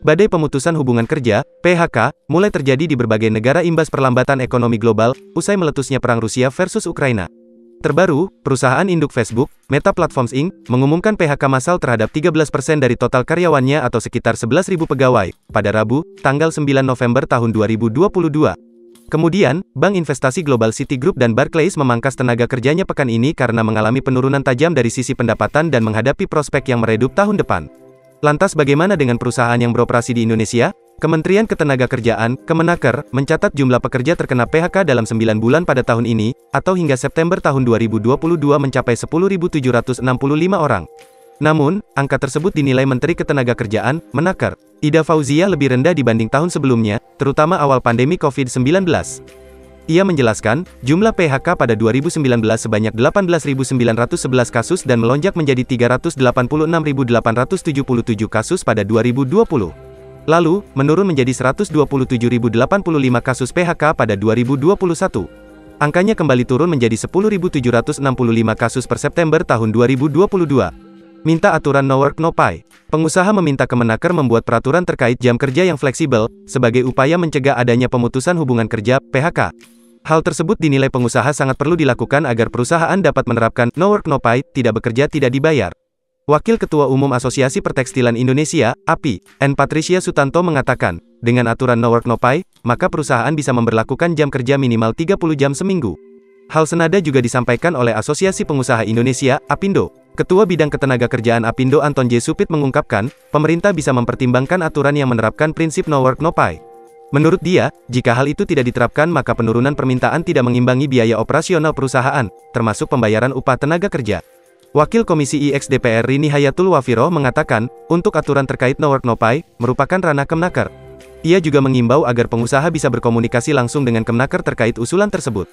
Badai pemutusan hubungan kerja, PHK, mulai terjadi di berbagai negara imbas perlambatan ekonomi global, usai meletusnya perang Rusia versus Ukraina. Terbaru, perusahaan induk Facebook, Meta Platforms Inc., mengumumkan PHK massal terhadap 13% dari total karyawannya atau sekitar 11.000 pegawai, pada Rabu, tanggal 9 November tahun 2022. Kemudian, Bank Investasi Global Citigroup dan Barclays memangkas tenaga kerjanya pekan ini karena mengalami penurunan tajam dari sisi pendapatan dan menghadapi prospek yang meredup tahun depan. Lantas bagaimana dengan perusahaan yang beroperasi di Indonesia? Kementerian Ketenagakerjaan, Kemenaker, mencatat jumlah pekerja terkena PHK dalam 9 bulan pada tahun ini, atau hingga September tahun 2022 mencapai 10.765 orang. Namun, angka tersebut dinilai Menteri Ketenagakerjaan, Menaker, Ida Fauzia lebih rendah dibanding tahun sebelumnya, terutama awal pandemi COVID-19. Ia menjelaskan, jumlah PHK pada 2019 sebanyak 18.911 kasus dan melonjak menjadi 386.877 kasus pada 2020. Lalu, menurun menjadi 127.085 kasus PHK pada 2021. Angkanya kembali turun menjadi 10.765 kasus per September tahun 2022. Minta aturan no work no pay. Pengusaha meminta Kemenaker membuat peraturan terkait jam kerja yang fleksibel, sebagai upaya mencegah adanya pemutusan hubungan kerja, PHK. Hal tersebut dinilai pengusaha sangat perlu dilakukan agar perusahaan dapat menerapkan no work no pay, tidak bekerja tidak dibayar. Wakil Ketua Umum Asosiasi Pertekstilan Indonesia, API, N. Patricia Sutanto mengatakan, dengan aturan no work no pay, maka perusahaan bisa memberlakukan jam kerja minimal 30 jam seminggu. Hal senada juga disampaikan oleh Asosiasi Pengusaha Indonesia, APindo. Ketua Bidang Ketenagakerjaan APindo Anton J. Supit mengungkapkan, pemerintah bisa mempertimbangkan aturan yang menerapkan prinsip no work no pay. Menurut dia, jika hal itu tidak diterapkan maka penurunan permintaan tidak mengimbangi biaya operasional perusahaan, termasuk pembayaran upah tenaga kerja. Wakil Komisi IX DPR Rini Hayatul Wafiroh mengatakan, untuk aturan terkait no work no pay, merupakan ranah Kemenaker. Ia juga mengimbau agar pengusaha bisa berkomunikasi langsung dengan Kemenaker terkait usulan tersebut.